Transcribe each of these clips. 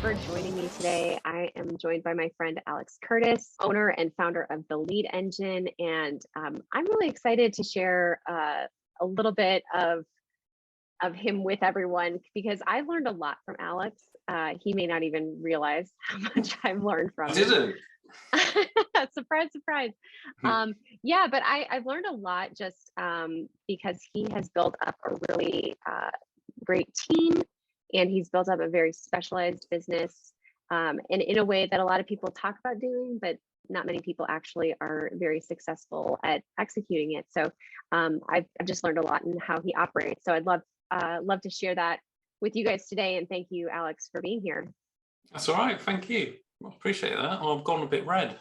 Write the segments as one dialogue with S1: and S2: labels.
S1: for joining me today. I am joined by my friend Alex Curtis, owner and founder of the Lead Engine, and I'm really excited to share a little bit of him with everyone because I learned a lot from Alex. He may not even realize how much I've learned from him.
S2: Didn't.
S1: Surprise, surprise. Yeah, but I've learned a lot just because he has built up a really great team, and he's built up a very specialized business, and in a way that a lot of people talk about doing, but not many people actually are very successful at executing it. So I've just learned a lot in how he operates. So I'd love to share that with you guys today. And thank you, Alex, for being here.
S2: That's all right. Thank you. I appreciate that. I've gone a bit red.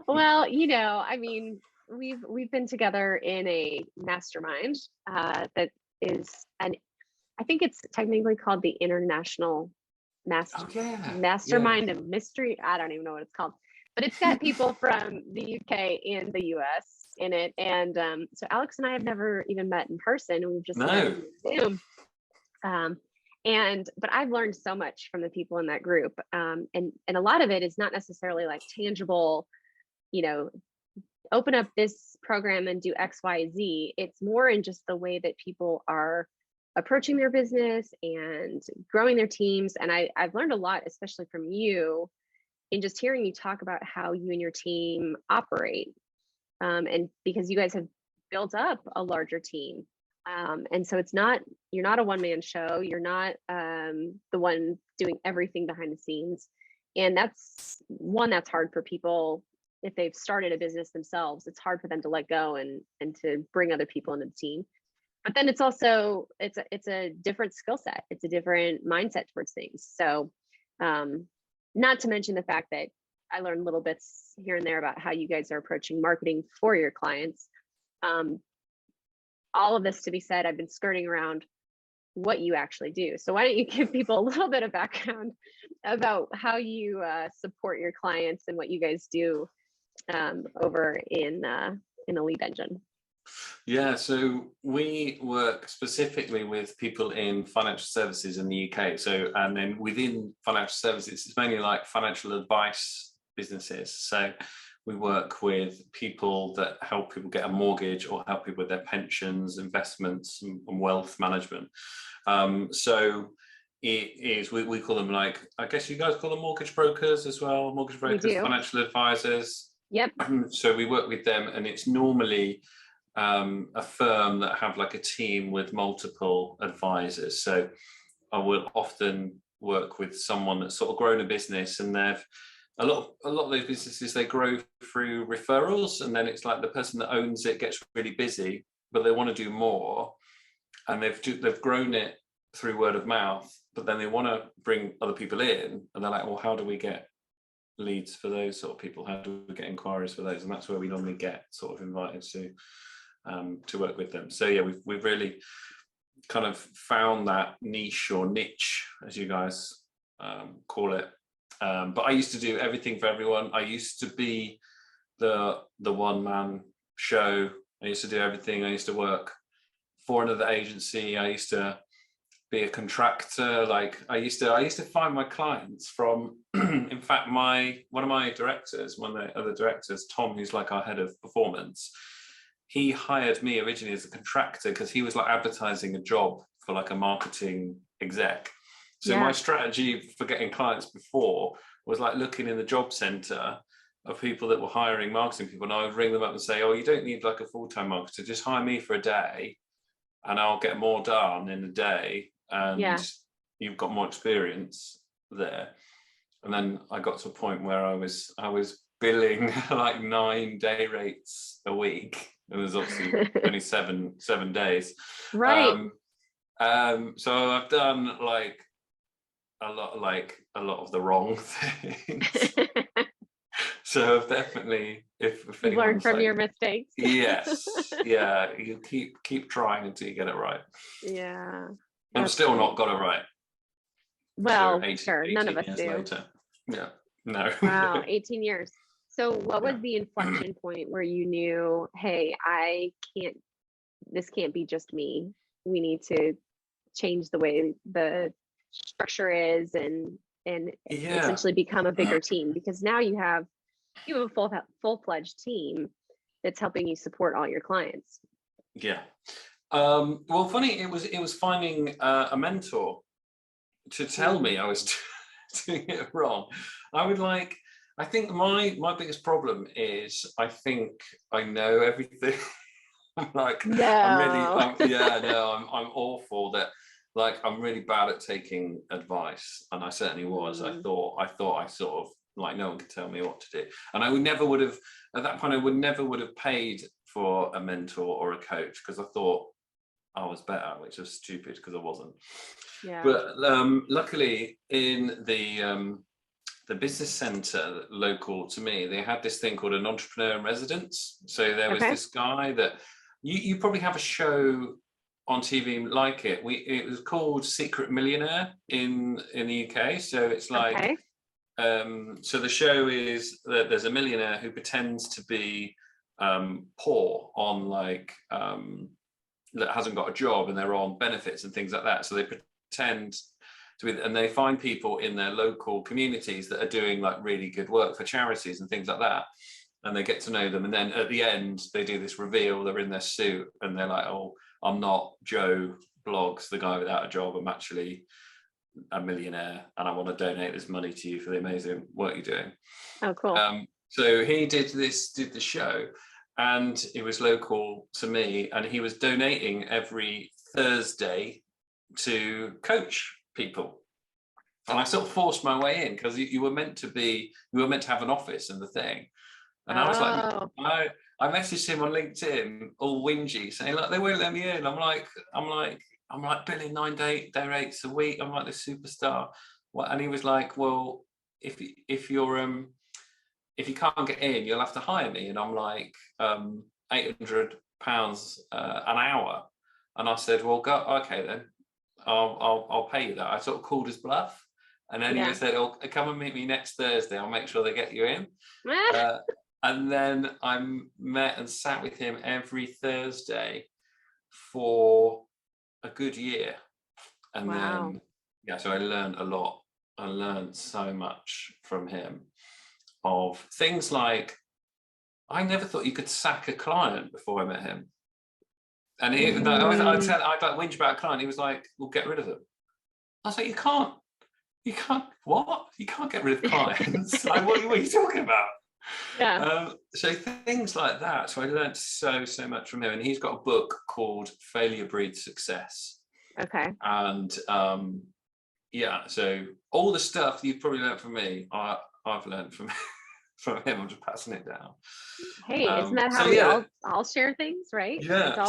S1: Well, I mean, we've been together in a mastermind that is, and I think it's technically called the International Mastermind of Mystery. I don't even know what it's called, but it's got people from the UK and the US in it. And so Alex and I have never even met in person, and we've just met on Zoom. But I've learned so much from the people in that group, and a lot of it is not necessarily like tangible, open up this program and do X, Y, Z. It's more in just the way that people are approaching their business and growing their teams. And I've learned a lot, especially from you, in just hearing you talk about how you and your team operate. And because you guys have built up a larger team. And so you're not a one-man show. You're not the one doing everything behind the scenes. And that's hard for people. If they've started a business themselves, it's hard for them to let go and to bring other people into the team. But then it's also, it's a different skill set. It's a different mindset towards things. So not to mention the fact that I learned little bits here and there about how you guys are approaching marketing for your clients. All of this to be said, I've been skirting around what you actually do. So why don't you give people a little bit of background about how you support your clients and what you guys do over in the Lead Engine?
S2: Yeah, so we work specifically with people in financial services in the UK. So, and then within financial services, it's mainly like financial advice businesses. So we work with people that help people get a mortgage or help people with their pensions, investments, and wealth management. So it is, we call them, like, I guess you guys call them mortgage brokers as well, mortgage brokers, financial advisors.
S1: Yep.
S2: So we work with them, and it's normally a firm that have like a team with multiple advisors. So I will often work with someone that's sort of grown a business, and they've a lot of those businesses, they grow through referrals, and then it's like the person that owns it gets really busy, but they want to do more, and they've grown it through word of mouth, but then they want to bring other people in, and they're like, well, how do we get leads for those sort of people? How do we get inquiries for those? And that's where we normally get sort of invited to work with them. So yeah, we've really kind of found that niche, or niche, as you guys call it. But I used to do everything for everyone. I used to be the one-man show. I used to do everything. I used to work for another agency. I used to be a contractor. Like I used to find my clients from in fact, one of the other directors, Tom, who's like our head of performance, he hired me originally as a contractor because he was like advertising a job for like a marketing exec. So my strategy for getting clients before was like looking in the job center of people that were hiring marketing people, and I would ring them up and say, oh, you don't need like a full-time marketer, just hire me for a day and I'll get more done in a day, and you've got more experience there. And then I got to a point where I was billing like 9 day rates a week. It was obviously only seven days.
S1: Right.
S2: So I've done like a lot of the wrong things. So I've definitely, if
S1: you learn from your mistakes.
S2: Yes. Yeah. You keep trying until you get it right.
S1: Yeah.
S2: I'm still not got it right.
S1: Well,
S2: so
S1: sure. None of us do.
S2: Later. Yeah. No.
S1: Wow. 18 years. So what was the inflection point where you knew, hey, this can't be just me. We need to change the way the structure is and essentially become a bigger team, because now you have a full-fledged team that's helping you support all your clients.
S2: Yeah. Well, funny, it was finding a mentor to tell me I was doing it wrong. I think my biggest problem is I think I know everything. I'm like,
S1: No.
S2: I'm awful that, like, I'm really bad at taking advice, and I certainly was. I thought I sort of, like, no one could tell me what to do, and I would have at that point, I would never have paid for a mentor or a coach, because I thought I was better, which was stupid because I wasn't.
S1: Yeah.
S2: But luckily, in the business centre local to me, they had this thing called an entrepreneur in residence. So there was this guy that you probably have a show on TV like it. It was called Secret Millionaire in the UK. So it's like, so the show is that there's a millionaire who pretends to be poor on, like, that hasn't got a job, and they're on benefits and things like that. So they pretend to be, and they find people in their local communities that are doing, like, really good work for charities and things like that, and they get to know them. And then at the end, they do this reveal. They're in their suit, and they're like, "Oh, I'm not Joe Bloggs, the guy without a job. I'm actually a millionaire, and I want to donate this money to you for the amazing work you're doing."
S1: Oh, cool.
S2: So he did the show, and it was local to me, and he was donating every Thursday to coach people. And I sort of forced my way in, because you were meant to have an office in the thing. And I was like, I messaged him on LinkedIn all whingy, saying, "Look, they won't let me in. I'm like billing 9 day rates a week. I'm like the superstar." And he was like, "Well, if you can't get in, you'll have to hire me." And I'm like, £800 an hour. And I said, "Well, go, okay then. I'll pay you that." I sort of called his bluff, and then he said, "Oh, come and meet me next Thursday. I'll make sure they get you in." And then I met and sat with him every Thursday for a good year, and then so I learned a lot. I learned so much from him, of things like, I never thought you could sack a client before I met him. And I'd like whinge about a client. He was like, "Well, get rid of them." I was like, you can't what? You can't get rid of clients. Like, what are you talking about?
S1: Yeah.
S2: So things like that. So I learned so much from him. And he's got a book called Failure Breeds Success.
S1: Okay.
S2: And so all the stuff you've probably learned from me, I've learned from him. I'm just passing it down.
S1: Hey, isn't that how we all share things, right?
S2: Yeah.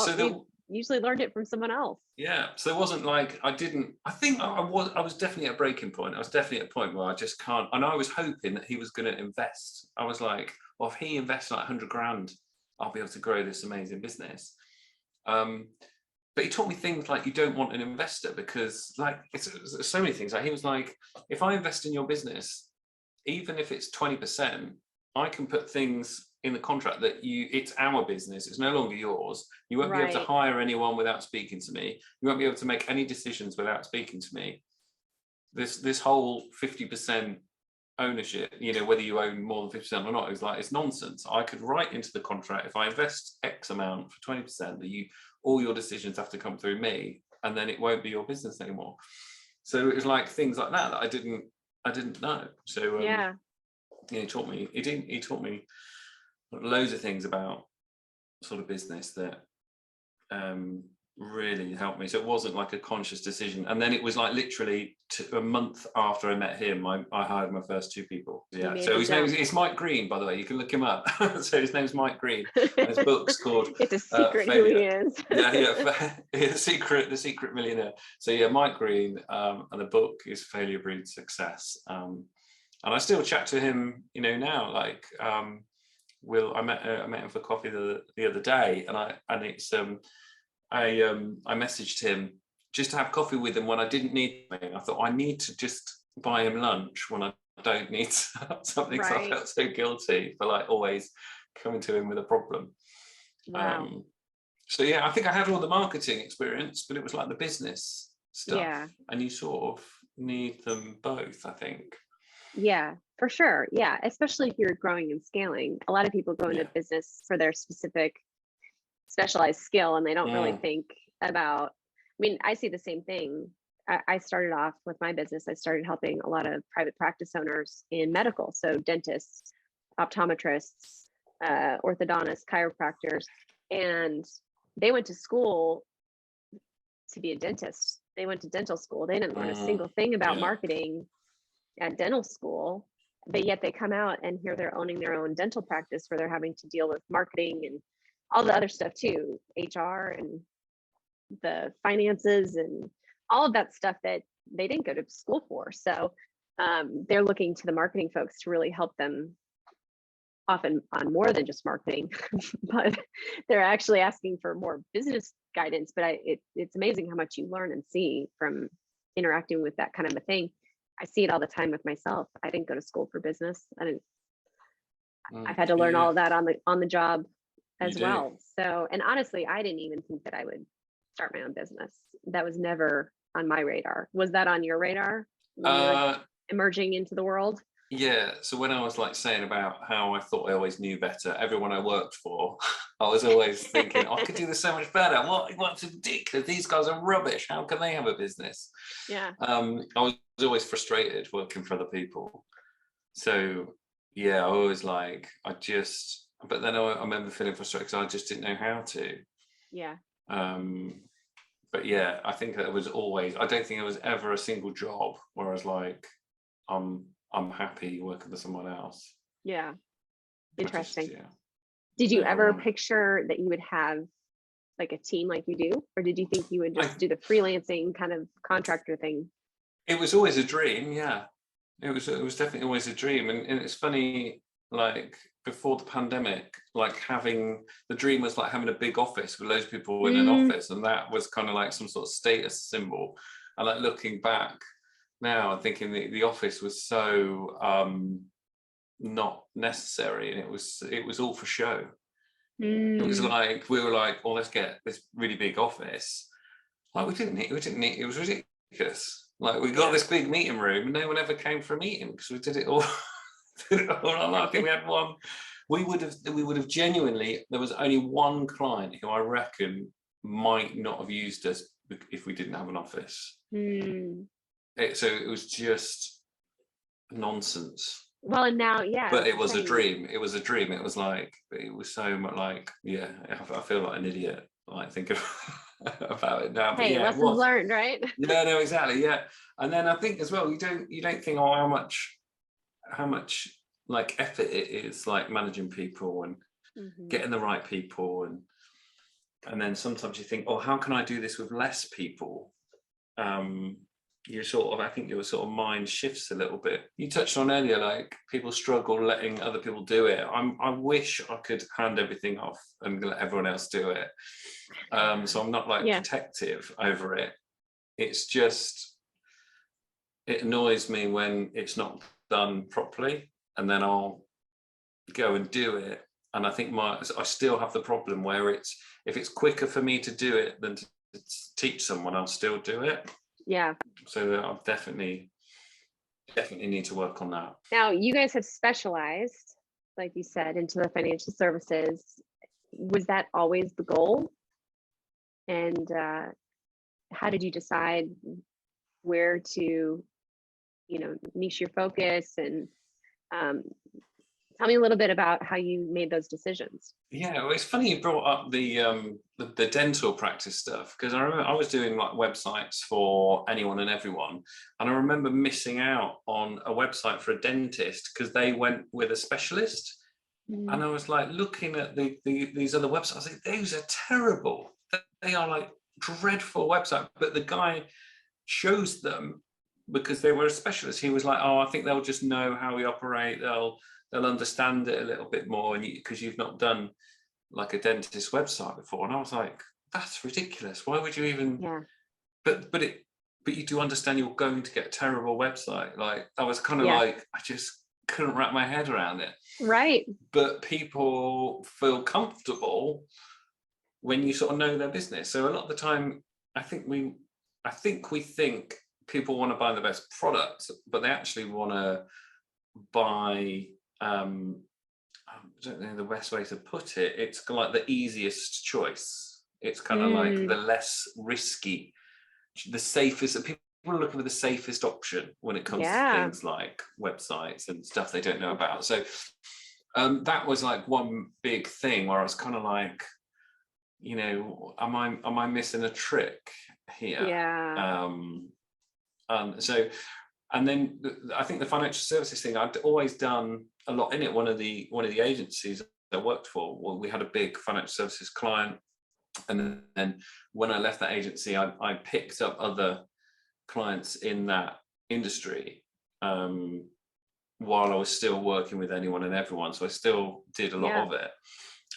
S1: We usually learned it from someone else.
S2: Yeah. So it wasn't like I think I was definitely at a breaking point. I was definitely at a point where I just can't. And I was hoping that he was going to invest. I was like, well, if he invests like 100 grand, I'll be able to grow this amazing business. But he taught me things like, you don't want an investor, because, like, it's so many things. Like, he was like, if I invest in your business, even if it's 20%, I can put things in the contract that it's our business. It's no longer yours. You won't be able to hire anyone without speaking to me. You won't be able to make any decisions without speaking to me. This whole 50% ownership, whether you own more than 50% or not, is like, it's nonsense. I could write into the contract, if I invest X amount for 20%, that all your decisions have to come through me, and then it won't be your business anymore. So it was like things like that I didn't know. So he taught me loads of things about sort of business that really helped me. So it wasn't like a conscious decision. And then it was like literally a month after I met him, I hired my first 2 people. Yeah. So his name is Mike Green, by the way. You can look him up. So his name's Mike Green. And his book's called
S1: It's a secret who he is.
S2: The secret millionaire. So yeah, Mike Green, and the book is Failure Breeds Success. And I still chat to him, now. Like, I met him for coffee the other day, and I messaged him just to have coffee with him when I didn't need anything. I thought, I need to just buy him lunch when I don't need something. So I felt so guilty for, like, always coming to him with a problem.
S1: Wow.
S2: So yeah, I think I had all the marketing experience, but it was like the business stuff.
S1: Yeah.
S2: And you sort of need them both, I think.
S1: Yeah, for sure. Yeah, especially if you're growing and scaling. A lot of people go into business for their specific specialized skill, and they don't really think about, I mean, I see the same thing. I started off with my business. I started helping a lot of private practice owners in medical. So dentists, optometrists, orthodontists, chiropractors, and they went to school to be a dentist. They went to dental school. They didn't learn a single thing about marketing at dental school, but yet they come out and here they're owning their own dental practice where they're having to deal with marketing and all the other stuff too, HR and the finances and all of that stuff that they didn't go to school for. So they're looking to the marketing folks to really help them, often on more than just marketing, but they're actually asking for more business guidance. But it's amazing how much you learn and see from interacting with that kind of a thing. I see it all the time with myself. I didn't go to school for business. I've had to learn all of that on the job as well. So, and honestly, I didn't even think that I would start my own business. That was never on my radar. Was that on your radar when you were emerging into the world?
S2: Yeah. So when I was like saying about how I thought I always knew better, everyone I worked for, I was always thinking, I could do this so much better. What's ridiculous? These guys are rubbish. How can they have a business?
S1: Yeah.
S2: I was always frustrated working for other people. So yeah, I was like, but then I remember feeling frustrated because I just didn't know how to.
S1: Yeah.
S2: But yeah, I think that was always, I don't think there was ever a single job where I was like, I'm happy working with someone else.
S1: Yeah. Interesting.
S2: Yeah.
S1: Did you ever picture that you would have like a team like you do? Or did you think you would just do the freelancing kind of contractor thing?
S2: It was always a dream, yeah. It was definitely always a dream. And it's funny, like before the pandemic, like having the dream was like having a big office with loads of people in an office, and that was kind of like some sort of status symbol. And like looking back now and thinking the office was so not necessary, and it was all for show. It was like we were like, oh, let's get this really big office. Like we didn't need it was ridiculous. Like we got this big meeting room and no one ever came for a meeting because we did it all. I think we had one. We would have genuinely, there was only one client who I reckon might not have used us if we didn't have an office. So it was just nonsense.
S1: Well, and now,
S2: but it was a dream. It was a dream. It was like, it was so much like, I feel like an idiot. Like think about it now.
S1: Hey,
S2: but
S1: lessons learned, right?
S2: Yeah, no, exactly. Yeah, and then I think as well, you don't think, oh, how much like effort it is, like managing people and getting the right people, and then sometimes you think, oh, how can I do this with less people? I think your sort of mind shifts a little bit. You touched on earlier, like people struggle letting other people do it. I wish I could hand everything off and let everyone else do it. So I'm not like protective over it. It's just, it annoys me when it's not done properly, and then I'll go and do it. And I think I still have the problem where if it's quicker for me to do it than to teach someone, I'll still do it.
S1: Yeah.
S2: So I definitely need to work on that.
S1: Now, you guys have specialized, like you said, into the financial services. Was that always the goal? And how did you decide where to, niche your focus? And tell me a little bit about how you made those decisions.
S2: Yeah, well, it's funny you brought up the dental practice stuff, because I remember I was doing like websites for anyone and everyone, and I remember missing out on a website for a dentist because they went with a specialist, and I was like looking at these other websites. I was like, those are terrible. They are like dreadful websites. But the guy chose them because they were a specialist. He was like, oh, I think they'll just know how we operate. They'll understand it a little bit more, and because you've not done like a dentist website before. And I was like, that's ridiculous. Why would you even?
S1: Yeah.
S2: But you do understand you're going to get a terrible website. Like I was kind of like, I just couldn't wrap my head around it.
S1: Right.
S2: But people feel comfortable when you sort of know their business. So a lot of the time, I think I think we think people want to buy the best product, but they actually want to buy, I don't know the best way to put it. It's kind of like the easiest choice. It's kind of like the less risky, the safest. People are looking for the safest option when it comes to things like websites and stuff they don't know about. So that was like one big thing where I was kind of like, you know, am I missing a trick here? And then I think the financial services thing, I'd always done a lot in it. One of the agencies I worked for, well, we had a big financial services client, and then when I left that agency, I picked up other clients in that industry while I was still working with anyone and everyone. So I still did a lot of it.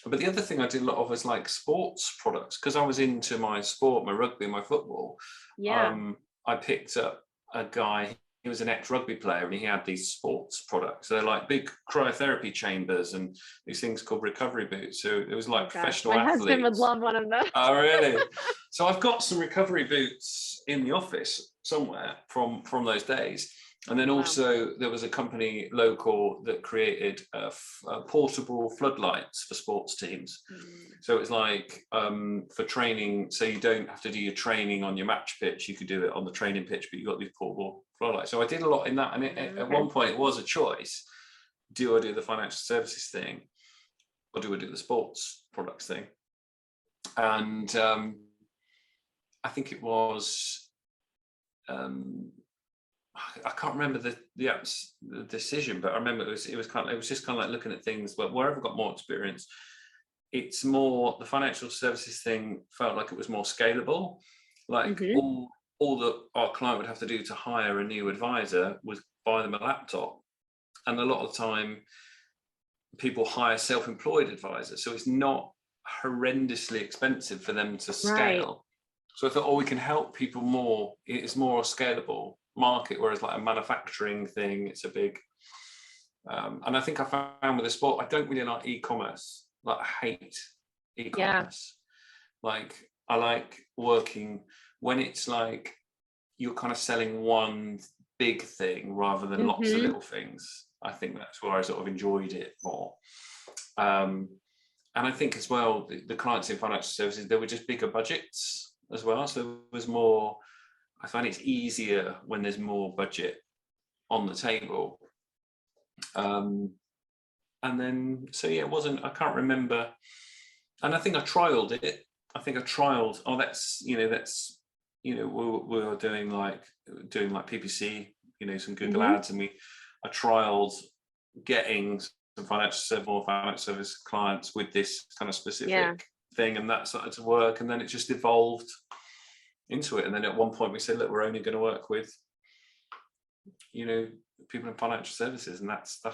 S2: But the other thing I did a lot of was like sports products, because I was into my sport, my rugby, my football. I picked up a guy. He was an ex-rugby player, and he had these sports products. They're like big cryotherapy chambers and these things called recovery boots. So it was like professional athletes.
S1: My husband would love one of those.
S2: Oh, really? So I've got some recovery boots in the office somewhere from those days. And then also there was a company local that created portable floodlights for sports teams. So it was like for training, so you don't have to do your training on your match pitch, you could do it on the training pitch, but you've got these portable floodlights. So I did a lot in that. And at one point it was a choice. Do I do the financial services thing, or do I do the sports products thing? And I think it was... I can't remember the decision, but I remember it was just kind of like looking at things. But wherever I got more experience, it's more the financial services thing felt like it was more scalable. Like all that our client would have to do to hire a new advisor was buy them a laptop, and a lot of the time people hire self-employed advisors, so it's not horrendously expensive for them to scale. So I thought, we can help people more. It's more scalable market, whereas like a manufacturing thing, it's a big and I think I found with the sport, I don't really like e-commerce. Like, I hate e-commerce. Like, I like working when it's like you're kind of selling one big thing rather than lots of little things. I think that's where I sort of enjoyed it more. And I think as well, the clients in financial services, they were just bigger budgets as well, so there was more. I find it's easier when there's more budget on the table. And then, so yeah, it wasn't, I can't remember. And I think I trialed it. We were doing like PPC, some Google ads, and I trialed getting some more financial service clients with this kind of specific thing, and that started to work. And then it just evolved into it, and then at one point we said, look, we're only going to work with people in financial services, and that's the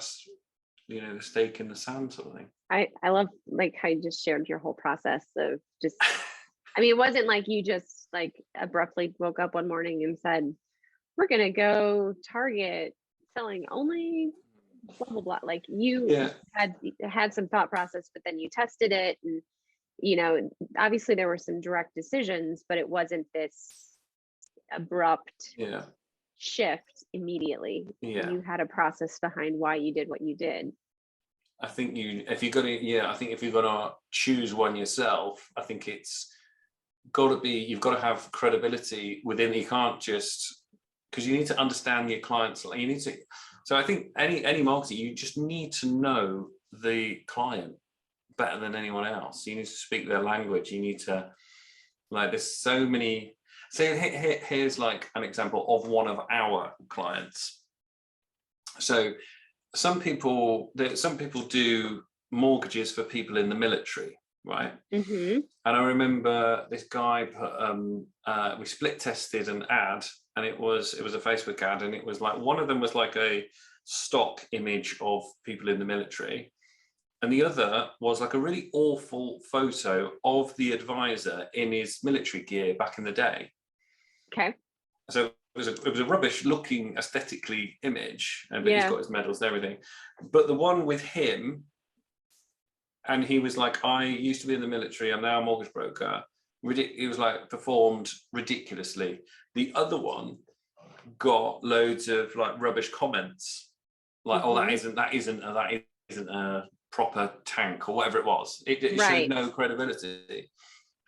S2: stake in the sand sort of thing.
S1: I love like how you just shared your whole process of just it wasn't like you just like abruptly woke up one morning and said, we're going to go target selling only blah blah blah. Like you had some thought process, but then you tested it, and obviously there were some direct decisions, but it wasn't this abrupt shift immediately. You had a process behind why you did what you did.
S2: I think if you're gonna choose one yourself, I think it's you've got to have credibility within. You can't just, because you need to understand your clients. So I think any marketer, you just need to know the client better than anyone else. You need to speak their language. You need to, like, there's so many. So here's like an example of one of our clients. So some people do mortgages for people in the military, right? And I remember this guy put we split tested an ad, and it was a Facebook ad, and it was like, one of them was like a stock image of people in the military, and the other was like a really awful photo of the advisor in his military gear back in the day.
S1: Okay.
S2: So it was a rubbish looking aesthetically image, and he's got his medals and everything. But the one with him, and he was like, I used to be in the military, I'm now a mortgage broker, It was like performed ridiculously. The other one got loads of like rubbish comments, like, "Oh, that isn't a proper tank," or whatever it was. It showed no credibility.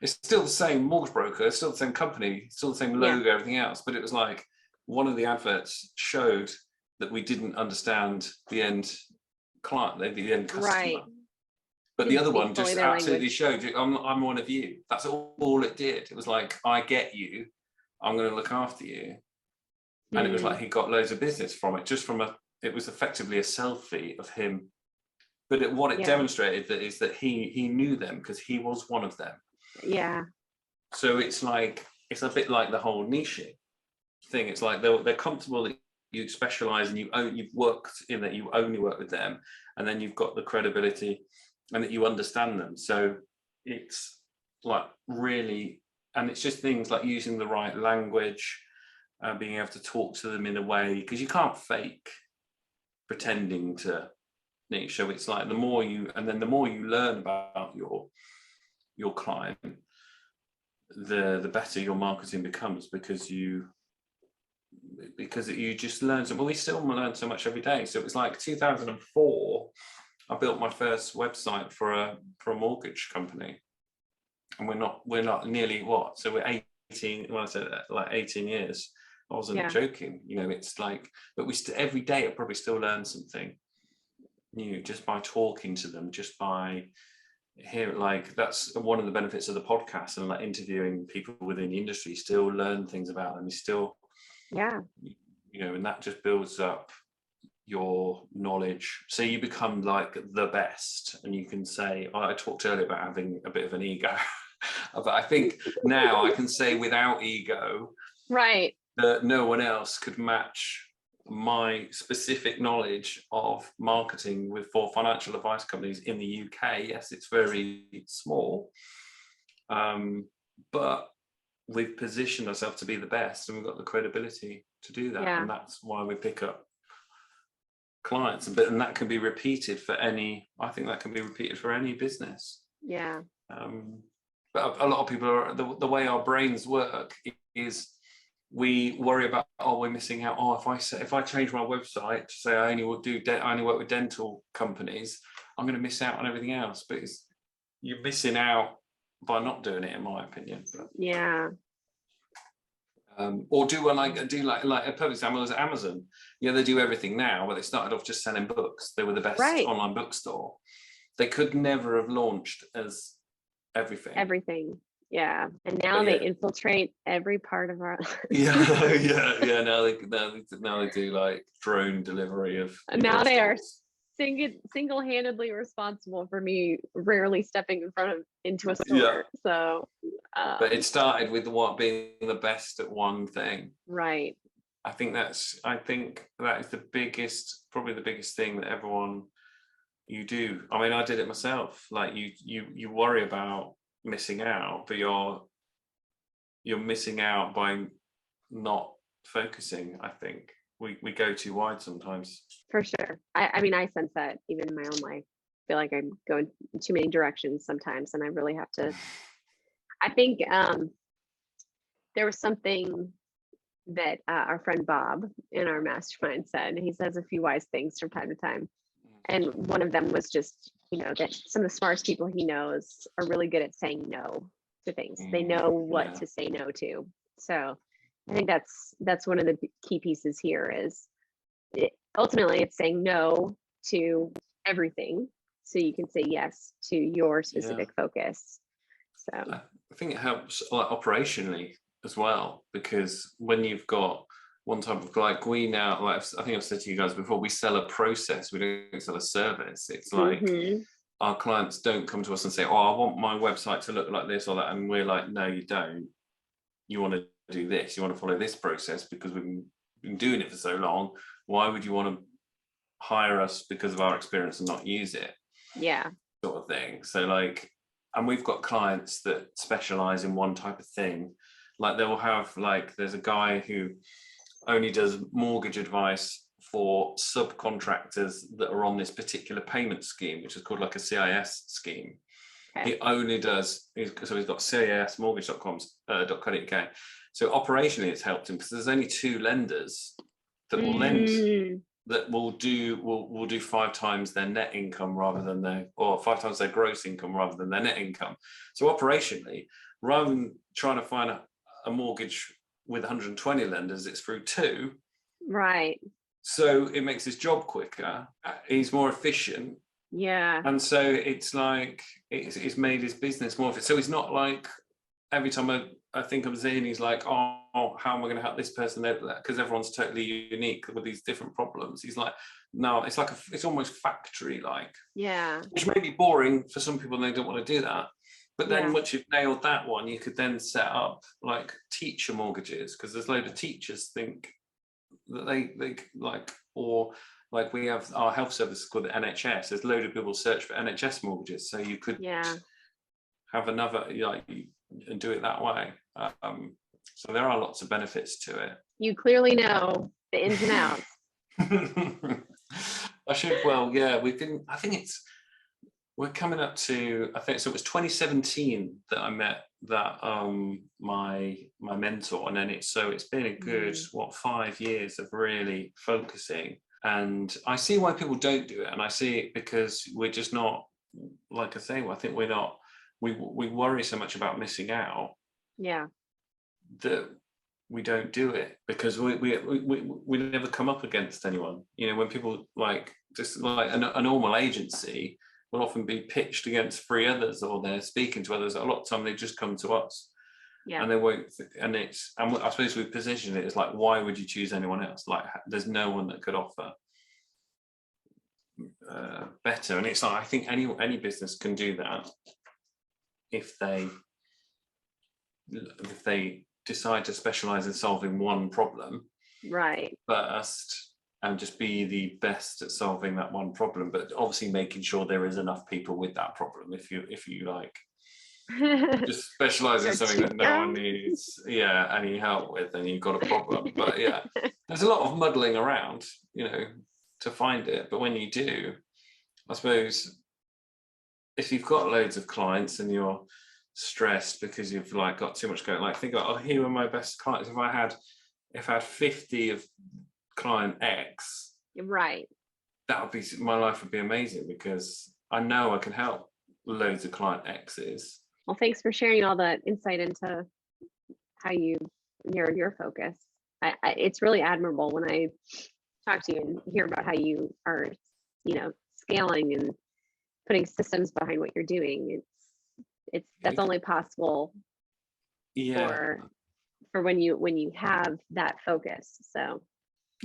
S2: It's still the same mortgage broker, it's still the same company, still the same logo, everything else. But it was like one of the adverts showed that we didn't understand the end client, the end customer.
S1: Right.
S2: But the other one just absolutely showed you, I'm one of you. That's all it did. It was like, I get you, I'm going to look after you. And it was like he got loads of business from it, just from it was effectively a selfie of him. But what it demonstrated is that he knew them because he was one of them.
S1: Yeah.
S2: So it's like, it's a bit like the whole niche thing. It's like they're comfortable that you specialize and you've worked in that, you only work with them, and then you've got the credibility and that you understand them. So it's like really, and it's just things like using the right language, being able to talk to them in a way, because you can't fake pretending to niche. So it's like the more you learn about your client, the better your marketing becomes, because you just learn so. Well, we still learn so much every day. So it was like 2004 I built my first website for a mortgage company, and we're not nearly what, so we're 18, when I said that, like 18 years. I wasn't joking, you know. It's like, but we every day I probably still learn something new just by talking to them, just by here. Like, that's one of the benefits of the podcast, and like interviewing people within the industry, still learn things about them. You still, you know, and that just builds up your knowledge, so you become like the best. And you can say, I talked earlier about having a bit of an ego, but I think now I can say without ego,
S1: right,
S2: that no one else could match my specific knowledge of marketing for financial advice companies in the UK. Yes, it's very small, but we've positioned ourselves to be the best, and we've got the credibility to do that. And that's why we pick up clients. And that can be repeated for any, I think that can be repeated for any business. But a lot of people are, the way our brains work is, we worry about, we're missing out. If I change my website to say I only work with dental companies, I'm going to miss out on everything else. But you're missing out by not doing it, in my opinion. Or do like a perfect example is Amazon. Yeah, they do everything now, but they started off just selling books. They were the best online bookstore. They could never have launched as everything.
S1: And now they infiltrate every part of our
S2: now they do like drone delivery of,
S1: and now they are single-handedly responsible for me rarely stepping into a store. So
S2: but it started with being the best at one thing.
S1: Right.
S2: I think that is probably the biggest thing that everyone you do. I mean, I did it myself. Like you worry about missing out, but you're missing out by not focusing. I think we go too wide sometimes.
S1: For sure. I mean, I sense that even in my own life. I feel like I'm going in too many directions sometimes, and I really have to. I think there was something that our friend Bob in our mastermind said. He says a few wise things from time to time, and one of them was just, that some of the smartest people he knows are really good at saying no to things. They know what to say no to. So I think that's one of the key pieces here is ultimately it's saying no to everything so you can say yes to your specific focus. So
S2: I think it helps operationally as well, because when you've got one type of, like, we now, like I think I've said to you guys before, we sell a process, we don't sell a service. It's like our clients don't come to us and say, I want my website to look like this or that, and we're like, no, you don't. You want to do this, you want to follow this process because we've been doing it for so long. Why would you want to hire us because of our experience and not use it? Sort of thing. So like, and we've got clients that specialize in one type of thing. Like they'll have, like, there's a guy who only does mortgage advice for subcontractors that are on this particular payment scheme, which is called like a CIS scheme.
S1: Okay.
S2: He only does, so he's got casmortgage.co.uk. So operationally it's helped him because there's only 2 lenders that will lend, that will do 5 times their net income rather than or 5 times their gross income rather than their net income. So operationally, rather than trying to find a mortgage with 120 lenders, it's through 2.
S1: Right.
S2: So it makes his job quicker. He's more efficient.
S1: Yeah.
S2: And so it's like, it's made his business more efficient. So he's not like, every time I think of Zane, he's like, oh, how am I going to help this person? Because everyone's totally unique with these different problems. He's like, no, it's like, it's almost factory-like.
S1: Yeah.
S2: Which may be boring for some people and they don't want to do that. But then once you've nailed that one, you could then set up like teacher mortgages, because there's a load of teachers think that they like, or like we have our health service called the NHS. There's a load of people search for NHS mortgages, so you could have another and do it that way. So there are lots of benefits to it.
S1: You clearly know the ins and outs.
S2: I should. Well, yeah, we've been. I think we're coming up to. I think so. It was 2017 that I met my mentor, and then it's been a good 5 years of really focusing. And I see why people don't do it, and I see it because we're just not, like I say, I think we're not. We worry so much about missing out. Yeah. That we don't do it because we never come up against anyone. You know, when people like just like a normal agency will often be pitched against 3 others, or they're speaking to others. A lot of time they just come to us. Yeah. And they won't, and I suppose we position it as like, why would you choose anyone else? Like, there's no one that could offer better. And it's like, I think any business can do that if they decide to specialize in solving one problem first, and just be the best at solving that one problem, but obviously making sure there is enough people with that problem. If you like just specialize in something that no one needs any help with, then you've got a problem. But there's a lot of muddling around, to find it. But when you do, I suppose if you've got loads of clients and you're stressed because you've like got too much going, like think, oh, here are my best clients. If I had 50 of client X, that would be, my life would be amazing, because I know I can help loads of client X's.
S1: Well, thanks for sharing all that insight into how your focus. It's really admirable when I talk to you and hear about how you are, scaling and putting systems behind what you're doing. That's only possible for when you have that focus. So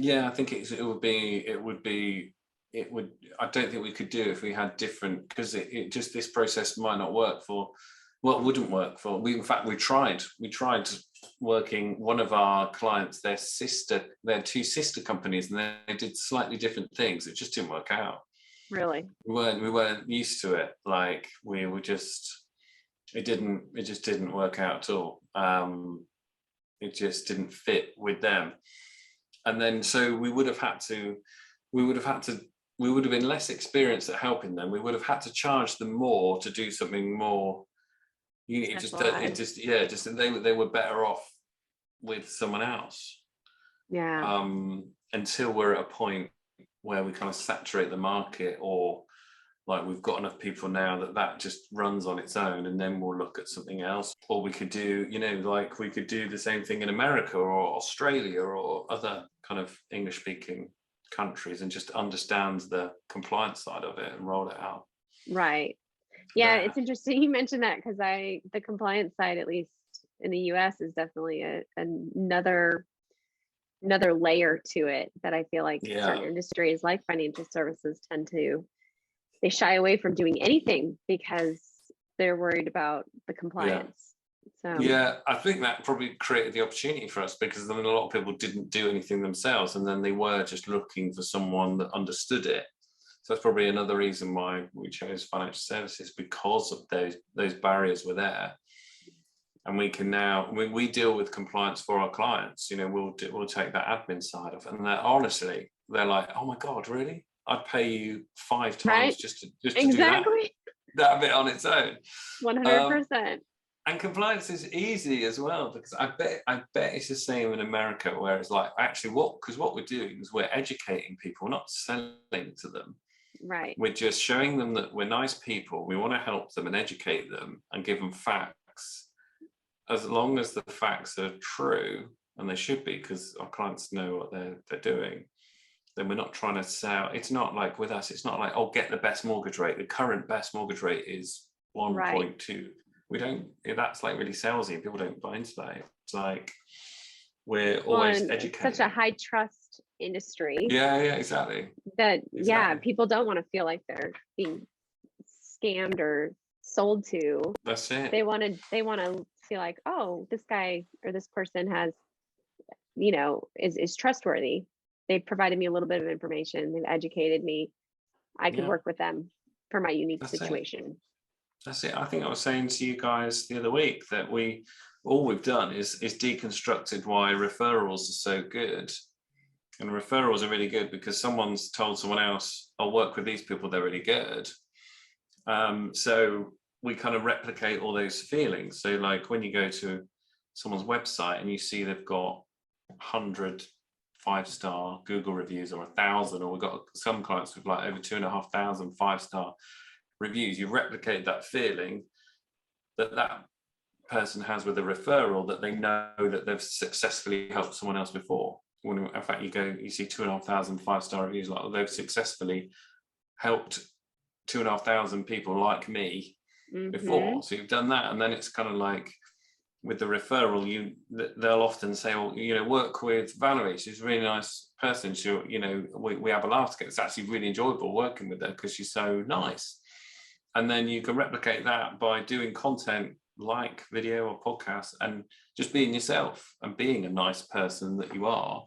S2: I think I don't think we could do it if we had different, because this process might not work for, well, it wouldn't work for, we tried working one of our clients, their 2 sister companies, and they did slightly different things. It just didn't work out.
S1: Really?
S2: We weren't used to it. Like it just didn't work out at all. It just didn't fit with them. And then so we would have been less experienced at helping them. We would have had to charge them more to do something more. They were better off with someone else. Yeah. Until we're at a point where we kind of saturate the market, or like we've got enough people now that just runs on its own, and then we'll look at something else. Or we could do, like we could do the same thing in America or Australia or other kind of English-speaking countries, and just understand the compliance side of it and roll it out.
S1: Right. Yeah, it's interesting you mentioned that, because the compliance side, at least in the US, is definitely another layer to it that I feel like certain industries like financial services they shy away from doing anything because they're worried about the compliance. So
S2: I think that probably created the opportunity for us, because then a lot of people didn't do anything themselves, and then they were just looking for someone that understood it. So that's probably another reason why we chose financial services, because of those barriers were there. And we can now, we deal with compliance for our clients. We'll take that admin side of it, and honestly, they're like, "Oh my God, really? I'd pay you 5 times just to do that." that bit on its own.
S1: 100%.
S2: And compliance is easy as well, because I bet it's the same in America, where it's like, actually, because what we're doing is we're educating people, not selling to them.
S1: Right.
S2: We're just showing them that we're nice people. We want to help them and educate them and give them facts. As long as the facts are true, and they should be, because our clients know what they're doing, then we're not trying to sell. It's not like with us, it's not like, oh, get the best mortgage rate. The current best mortgage rate is 1.2. Right. We don't, that's like really salesy. People don't buy into that. It's like, we're always educating.
S1: It's such a high trust industry.
S2: Yeah, exactly.
S1: That, yeah, people don't want to feel like they're being scammed or sold to.
S2: That's it.
S1: They want to feel like, oh, this guy or this person has, you know, is trustworthy. They've provided me a little bit of information. They've educated me. I could work with them for my unique situation.
S2: That's it. I think I was saying to you guys the other week that all we've done is deconstructed why referrals are so good. And referrals are really good because someone's told someone else, I'll work with these people, they're really good. So we kind of replicate all those feelings. So like when you go to someone's website and you see they've got 100 5-star Google reviews or 1,000, or we've got some clients with like over 2,500 5-star reviews, you replicate that feeling that person has with a referral, that they know that they've successfully helped someone else before. When in fact you see 2,500 5-star reviews, like they've successfully helped 2,500 people like me before. So you've done that, and then it's kind of like with the referral, they'll often say, well, you know, work with Valerie. She's a really nice person. She, you know, we have a laugh together. It's actually really enjoyable working with her because she's so nice. And then you can replicate that by doing content like video or podcast and just being yourself and being a nice person that you are.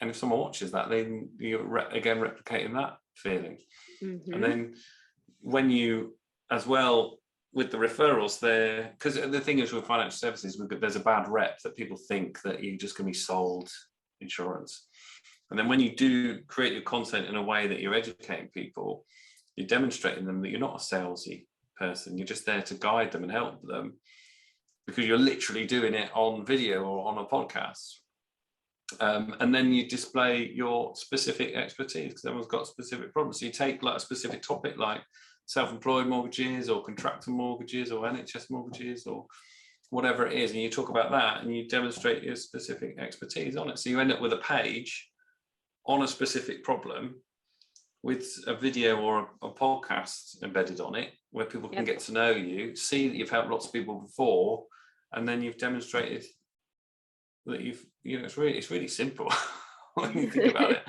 S2: And if someone watches that, then you're again replicating that feeling. And then when you, as well, with the referrals there, because the thing is with financial services, there's a bad rep that people think that you're just going to be sold insurance. And then when you do create your content in a way that you're educating people, you're demonstrating them that you're not a salesy person. You're just there to guide them and help them, because you're literally doing it on video or on a podcast. And then you display your specific expertise, because everyone's got specific problems. So you take like a specific topic like self-employed mortgages or contractor mortgages or NHS mortgages or whatever it is, and you talk about that and you demonstrate your specific expertise on it. So you end up with a page on a specific problem with a video or a podcast embedded on it, where people can get to know you, see that you've helped lots of people before, and then you've demonstrated that it's really simple when you think about it.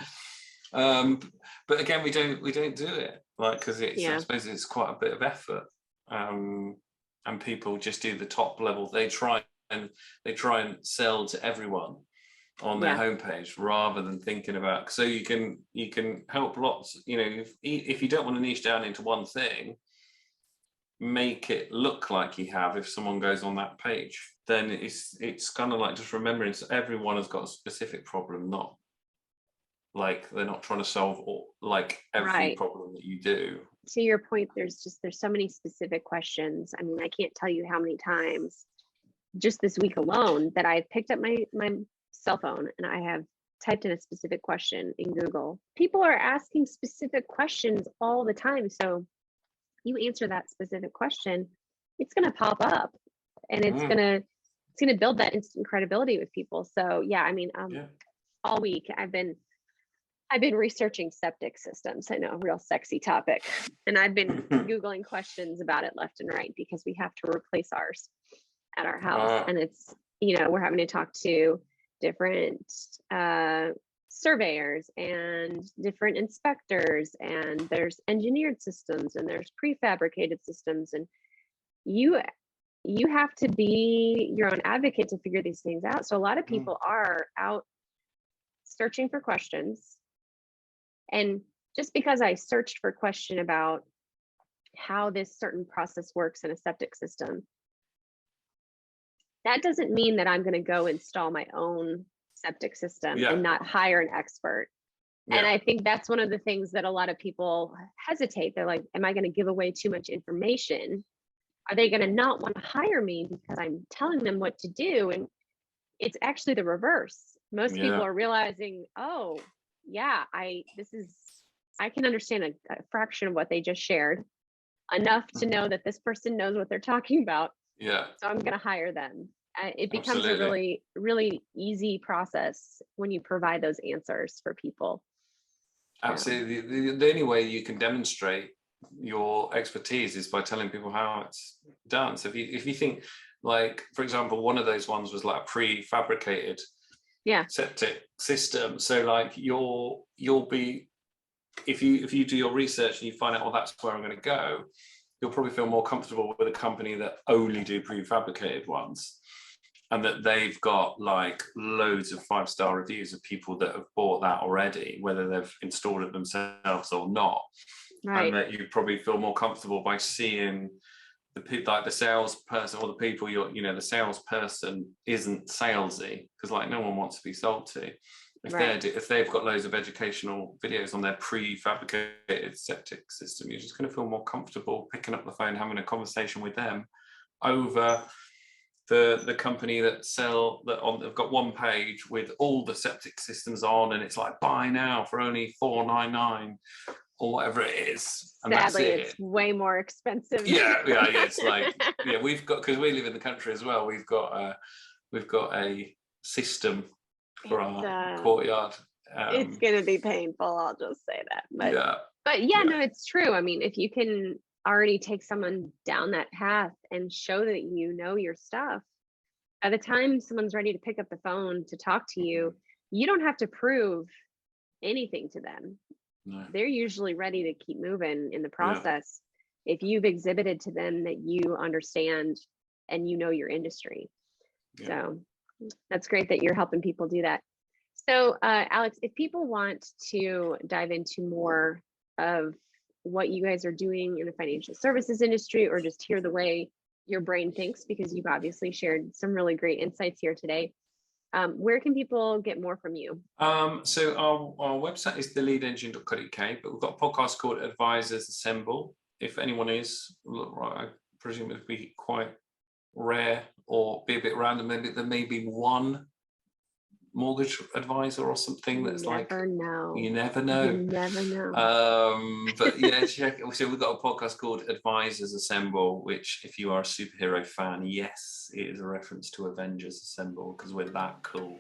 S2: But again, we don't do it, like, because I suppose it's quite a bit of effort, and people just do the top level. They try and sell to everyone on their homepage rather than thinking about, so you can help lots. You know, if you don't want to niche down into one thing, make it look like you have. If someone goes on that page, then it's kind of like just remembering, so everyone has got a specific problem, not like they're not trying to solve like every problem that you do.
S1: To your point, there's so many specific questions. I mean, I can't tell you how many times just this week alone that I've picked up my cell phone and I have typed in a specific question in Google. People are asking specific questions all the time. So you answer that specific question, it's going to pop up, and it's going to build that instant credibility with people. So yeah, I mean, all week I've been researching septic systems. I know, real sexy topic. And I've been Googling questions about it left and right, because we have to replace ours at our house. And it's, you know, we're having to talk to different surveyors and different inspectors, and there's engineered systems and there's prefabricated systems. And you have to be your own advocate to figure these things out. So a lot of people are out searching for questions. And just because I searched for a question about how this certain process works in a septic system, that doesn't mean that I'm going to go install my own septic system and not hire an expert. And I think that's one of the things that a lot of people hesitate. They're like, am I going to give away too much information? Are they going to not want to hire me because I'm telling them what to do? And it's actually the reverse. Most people are realizing, oh, yeah, I can understand a fraction of what they just shared, enough to know that this person knows what they're talking about.
S2: Yeah.
S1: So I'm going to hire them. It becomes a really, really easy process when you provide those answers for people.
S2: Absolutely. The only way you can demonstrate your expertise is by telling people how it's done. So if you think, like, for example, one of those ones was like a prefabricated septic system. So like you'll be, if you do your research and you find out, oh, that's where I'm going to go, you'll probably feel more comfortable with a company that only do prefabricated ones, and that they've got like loads of 5-star reviews of people that have bought that already, whether they've installed it themselves or not. Right. And that you probably feel more comfortable by seeing the salesperson, or the people the salesperson isn't salesy, because like no one wants to be sold to. If they've got loads of educational videos on their prefabricated septic system, you're just going to feel more comfortable picking up the phone, having a conversation with them over the company that they've got one page with all the septic systems on, and it's like buy now for only $4.99 or whatever it is. And
S1: sadly, it's way more expensive.
S2: It's like we've got, because we live in the country as well, we've got a system for our courtyard.
S1: It's gonna be painful, I'll just say that. But no, it's true. I mean, if you can already take someone down that path and show that you know your stuff, by the time someone's ready to pick up the phone to talk to you, you don't have to prove anything to them. No. They're usually ready to keep moving in the process if you've exhibited to them that you understand and you know your industry. So that's great that you're helping people do that. So Alex, if people want to dive into more of what you guys are doing in the financial services industry, or just hear the way your brain thinks, because you've obviously shared some really great insights here today, where can people get more from you?
S2: So our website is theleadengine.co.uk, but we've got a podcast called Advisors Assemble. If anyone is, I presume it'd be quite rare or be a bit random. Maybe there may be one mortgage advisor or something that's you never know. You never know. But check. So we've got a podcast called Advisors Assemble, which, if you are a superhero fan, yes, it is a reference to Avengers Assemble, because we're that cool.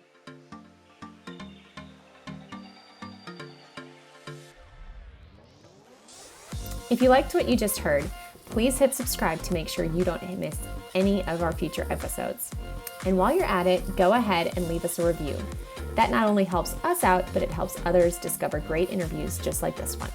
S3: If you liked what you just heard, please hit subscribe to make sure you don't miss any of our future episodes. And while you're at it, go ahead and leave us a review. That not only helps us out, but it helps others discover great interviews just like this one.